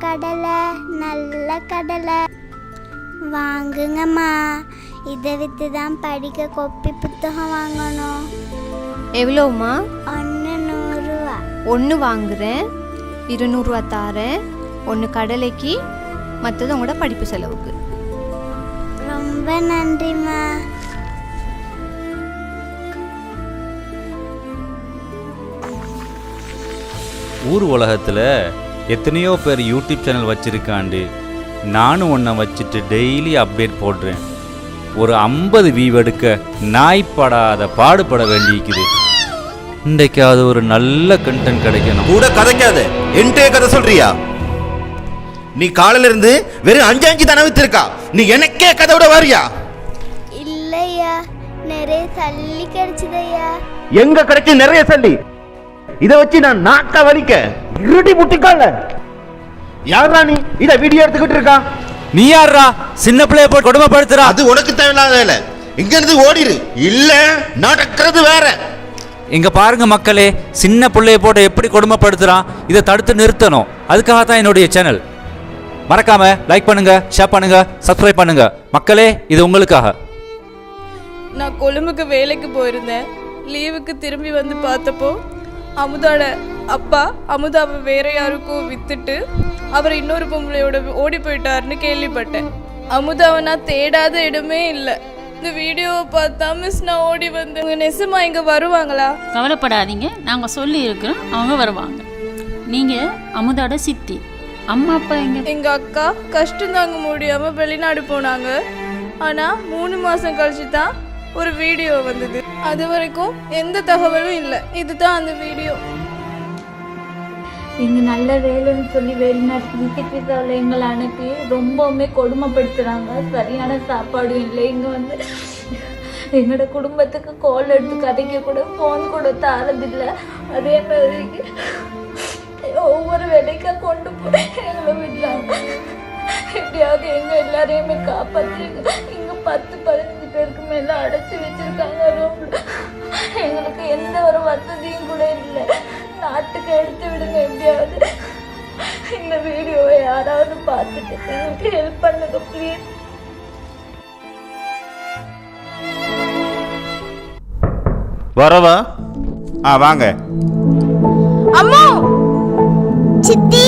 கடலை, நல்ல கடலை வாங்குங்கம்மா. இதை விற்று தான் படிக்க கொப்பி புத்தகம் வாங்கணும். எவ்வளோம்மா? 100 ரூபா. ஒன்று வாங்குறேன், 200 ரூபா தாரேன். ஒன்று கடலைக்கு, மற்றது உங்களோட படிப்பு செலவுக்கு. ரொம்ப நன்றிம்மா. ஊர் உலகத்தில் எத்தனையோ பேர் யூடியூப் சேனல் வச்சுருக்காண்டு நானும் ஒன்றை வச்சுட்டு டெய்லி அப்டேட் போடுறேன். ஒரு 50 வியூ எடுக்க நாய்ப்படாத பாடுபட வேண்டியிருக்குது. இன்றைக்காவது ஒரு நல்ல கண்டென்ட் கிடைக்கணும். கூட கதைக்காத, என்கிட்ட கதை சொல்றியா? நீ காலையில இருந்து வெறும் 5 தானே வித்திருக்கா, நீ எனக்கே கதை விட வாரியா? இல்லையா, நிறைய சல்லி கிடைச்சதையா. எங்க கிடைச்சி நிறைய சல்லி? இதை வச்சு நான் நாக்க வலிக்க இருடி முட்டிக்கால. யாரா நீ இத வீடியோ எடுத்துக்கிட்டு இருக்கா? நீ யாரா சின்ன பிள்ளைய போய் கொடுமைப்படுத்துறா? அது உனக்கு தேவையில்லாத வேலை. இங்க இருந்து ஓடிரு, இல்ல நடக்கிறது வேற. இங்க பாருங்க மக்களே, சின்ன பிள்ளைய போட்டு எப்படி கொடுமைப்படுத்துறான், இதை தடுத்து நிறுத்தணும். அதுக்காக தான் என்னுடைய சேனல். மறக்காம லைக் பண்ணுங்க, ஷேர் பண்ணுங்க, சப்ஸ்கிரைப் பண்ணுங்க. மக்களே, இது உங்களுக்காக. நான் கொழும்புக்கு வேலைக்கு போயிருந்தேன். லீவுக்கு திரும்பி வந்து பார்த்தப்போ அமுதாவோட அப்பா அமுதாவை வேற யாருக்கும் வித்துட்டு அவர் இன்னொரு பொம்பளையோட ஓடி போயிட்டாருன்னு கேள்விப்பட்டேன். அமுதாவை நான் தேடாத இடமே இல்லை. இந்த வீடியோவை பார்த்தா மிஸ் நான் ஓடி வந்து உங்க நெசமா இங்க வருவாங்களா? கவலைப்படாதீங்க, நாங்கள் சொல்லி இருக்கிறோம், அவங்க வருவாங்க. நீங்கள் அமுதாவோட சித்தி. அம்மா அப்பா எங்க அக்கா கஷ்டம் தாங்க முடியாம வெளிநாடு போனாங்க. ஆனா 3 மாசம் கழிச்சு தான் ஒரு வீடியோ வந்தது. அது வரைக்கும் எந்த தகவலும் இல்லை. இதுதான் அந்த வீடியோ. இங்கே நல்ல வேலைன்னு சொல்லி வெளிநாட்டுக்கு விசிட் விசாவில் எங்களை அனுப்பி ரொம்பவுமே கொடுமைப்படுத்துகிறாங்க. சரியான சாப்பாடு இல்லை. இங்கே வந்து எங்களோட குடும்பத்துக்கு கால் எடுத்து கதைக்க கூட ஃபோன் கூட தாரதில்லை. அதே மாதிரி ஒவ்வொரு வேலைக்கா கொண்டு போய் எங்களை விடுறாங்க. எப்படியாவது எங்கள் எல்லாரையுமே காப்பாற்றுங்க. இங்கே 10-15 பேருக்கு மேலே அடைச்சி வச்சுருக்காங்க ரூமில். எங்களுக்கு எந்த ஒரு வசதியும் கூட இல்லை. நாட்டுக்கு எடுத்து விடுங்க எப்படியாவது. இந்த வீடியோவை யாராவது பார்த்துட்டு எனக்கு ஹெல்ப் பண்ணுங்க ப்ளீஸ். வரவா? வாங்க. அம்மா, சித்தி.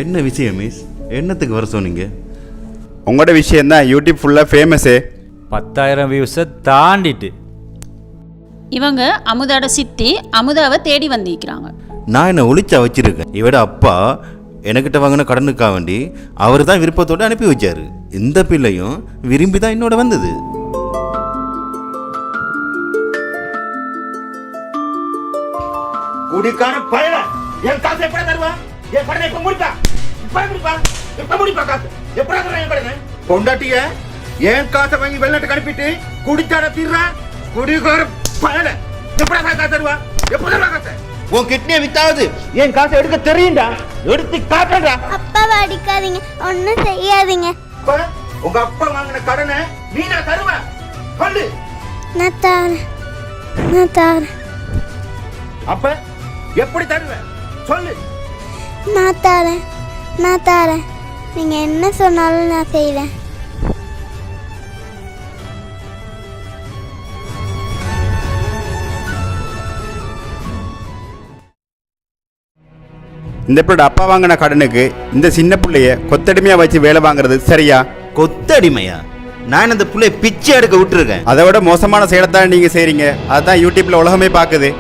என்ன விஷயம் மிஸ்? என்னத்துக்கு வர சொன்னீங்க? உங்களோட விஷயந்தான் யூடியூப் ஃபுல்லாக ஃபேமஸு. 10,000 வியூஸை தாண்டிட்டு இவங்க அமுதாவோட சித்தி அமுதாவை தேடி வந்திருக்கிறாங்க. நான் என்ன ஒளிச்சா வச்சிருக்கேன்? இவட அப்பா எனக்கிட்ட வாங்கின கடனுக்காக வேண்டி அவர் தான் விருப்பத்தோடு அனுப்பி வச்சாரு. இந்த பிள்ளையும் விரும்பி தான் என்னோட வந்தது. குடிக்கான பயல என் காசு எப்ப தருவா? என் கடனை எப்ப முடிப்பா? எப்ப முடிப்பா காசு? எப்ப தருவா என் கடனை? கொண்டாட்டிய என் காசை வாங்கி வெளிநாட்டுக்கு அனுப்பிட்டு குடிச்சார தீர்றா. குடிக்கார பயல எப்படா காசு தருவா? எப்ப தருவா காசு? உன் கிட்னியை வித்தாவது என் காசை எடுக்க தெரியும்டா. எடுத்து காட்டுறா. அப்பாவை அடிக்காதீங்க, ஒன்றும் செய்யாதீங்க. உங்க அப்பா வாங்கின கடனை நீனா தருவ? சொல்லு. நான் தாரேன். அப்ப எப்படி தருவ? சொல்லு. நான் தாரேன். நீங்க என்ன சொன்னாலும் நான் செய்வேன். இந்த பிள்ளை அப்பா வாங்கின கடனுக்கு இந்த சின்ன பிள்ளைய கொத்தடிமையாக வச்சு வேலை வாங்குறது சரியா? கொத்தடிமையா? நான் அந்த பிள்ளைய பிச்சை எடுக்க விட்டுருக்கேன். அதை விட மோசமான செயலைத்தான் நீங்கள் செய்கிறீங்க. அதுதான் யூடியூப்பில் உலகமே பார்க்குது.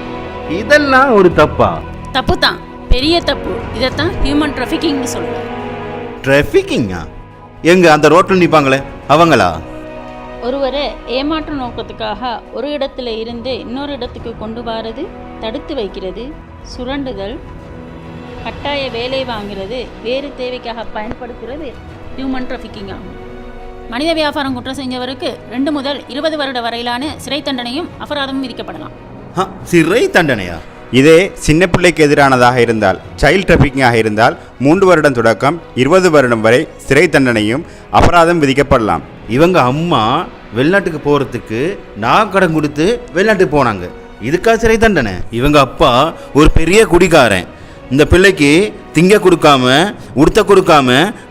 இதெல்லாம் ஒரு தப்பா? தப்பு தான், பெரிய தப்பு. இதைத்தான் ஹியூமன் ட்ராஃபிக்கிங்னு சொல்லுவாங்க. ட்ராஃபிக்கிங்கா? எங்க அந்த ரோட்டில் நிற்பாங்களே அவங்களா? ஒருவரை ஏமாற்று நோக்கத்துக்காக ஒரு இடத்துல இருந்து இன்னொரு இடத்துக்கு கொண்டு வரது, தடுத்து வைக்கிறது, சுரண்டுதல், கட்டாய வேலை வாங்கிறது, வேறு தேவைக்காக பயன்படுத்துகிறது ஹியூமன் ட்ராஃபிக்கிங் ஆகும். மனித வியாபாரம் குற்றம் செஞ்சவருக்கு 2 முதல் 20 வருட வரையிலான சிறை தண்டனையும் அபராதமும் விதிக்கப்படலாம். சிறை தண்டனையா? இதே சின்ன பிள்ளைக்கு எதிரானதாக இருந்தால், சைல்ட் டிராஃபிக்கிங்காக இருந்தால் 3 வருடம் தொடக்கம் 20 வருடம் வரை சிறை தண்டனையும் அபராதம் விதிக்கப்படலாம். இவங்க அம்மா வெளிநாட்டுக்கு போகிறதுக்கு நான் கடன் கொடுத்து வெளிநாட்டுக்கு போனாங்க. இதுக்கா சிறை தண்டனை? இவங்க அப்பா ஒரு பெரிய குடிகாரன். இந்த பிள்ளைக்கு திங்க கொடுக்காம உடுத்த கொடுக்காம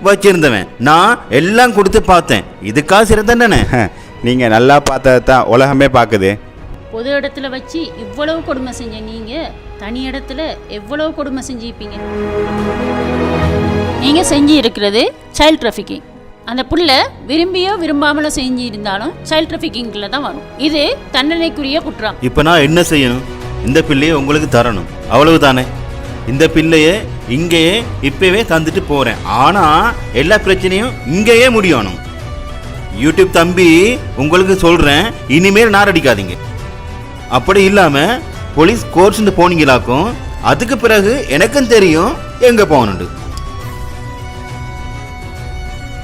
வச்சிருந்தவன். நான் எல்லாம் கொடுத்து பார்த்தேன். இதுக்கா சிறை தண்டனை? நீங்கள் நல்லா பார்த்ததை தான் உலகமே பார்க்குது. பொது இடத்துல வச்சு இவ்வளவு கொடுமை செஞ்ச நீங்கள் தனி இடத்துல எவ்வளவு கொடுமை செஞ்சுப்பீங்க? நீங்கள் செஞ்சு இருக்கிறது சைல்ட் டிராஃபிக்கிங். அந்த புள்ள விரும்பியோ விரும்பாமலோ செஞ்சு இருந்தாலும் சைல்ட் டிராஃபிக்கிங்கில் தான் வரும். இது தண்டனைக்குரிய குற்றம். இப்போ நான் என்ன செய்யணும்? இந்த பிள்ளையை உங்களுக்கு தரணும், அவ்வளவு தானே? இந்த பிள்ளையை இங்கேயே இப்பவே தந்துட்டு போகிறேன். ஆனால் எல்லா பிரச்சனையும் இங்கேயே முடியணும். யூடியூப் தம்பி உங்களுக்கு சொல்கிறேன், இனிமேல் நாரடிக்காதீங்க. அப்படி இல்லாமல் போலீஸ் கோர்ஸ்ன்னு போனீங்களாக்கும் அதுக்கு பிறகு எனக்கும் தெரியும் எங்கே போகணுண்டு.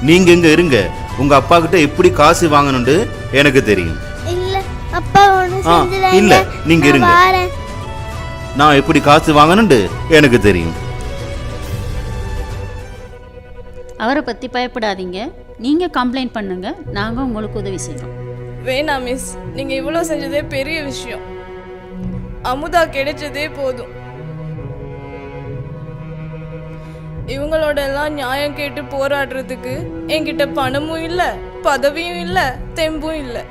நீங்கள் இங்கே இருங்க. உங்கள் அப்பா கிட்ட எப்படி காசு வாங்கணுண்டு எனக்கு தெரியும். இல்ல அப்பா ஒண்ணு செஞ்சிடாதீங்க. இல்லை நீங்கள் இருங்க. நான் எப்படி காசு வாங்கணுண்டு எனக்கு தெரியும். அவரை பற்றி பயப்படாதீங்க. நீங்கள் கம்ப்ளைண்ட் பண்ணுங்க, நாங்கள் உங்களுக்கு உதவி செய்கிறோம். வேணாம் மிஸ், நீங்கள் இவ்வளோ செஞ்சதே பெரிய விஷயம். அமுதா கிடைச்சதே போதும். இவங்களோட எல்லாம் நியாயம் கேட்டு போராடுறதுக்கு என்கிட்ட பணமும் இல்லை, பதவியும் இல்லை, தெம்பும் இல்லை.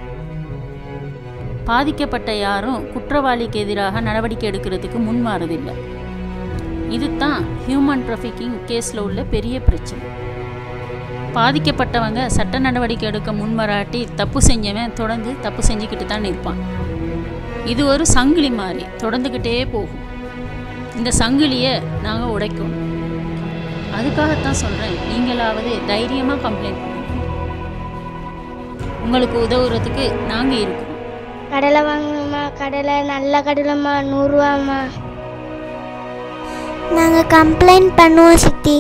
பாதிக்கப்பட்ட யாரும் குற்றவாளிக்கு எதிராக நடவடிக்கை எடுக்கிறதுக்கு முன் வரதில்லை. இதுதான் ஹியூமன் டிராஃபிக்கிங் கேஸில் உள்ள பெரிய பிரச்சனை. பாதிக்கப்பட்டவங்க சட்ட நடவடிக்கை எடுக்க முன்வராட்டி தப்பு செஞ்சவன் தொடர்ந்து தப்பு செஞ்சுக்கிட்டு தான் இருப்பான். இது ஒரு சங்கிலி மாதிரி தொடர்ந்துக்கிட்டே போகும். இந்த சங்கிலியை நாங்கள் உடைக்கணும். அதுக்காகத்தான் சொல்கிறேன், நீங்களாவது தைரியமாக கம்ப்ளைண்ட் பண்ணுங்க. உங்களுக்கு உதவுறதுக்கு நாங்கள் இருக்கோம். கடலை வாங்கணுமா? கடலை நல்ல கடலைம்மா, 100 ரூபாம்மா. நாங்கள் கம்ப்ளைண்ட் பண்ணுவோம் சித்தி.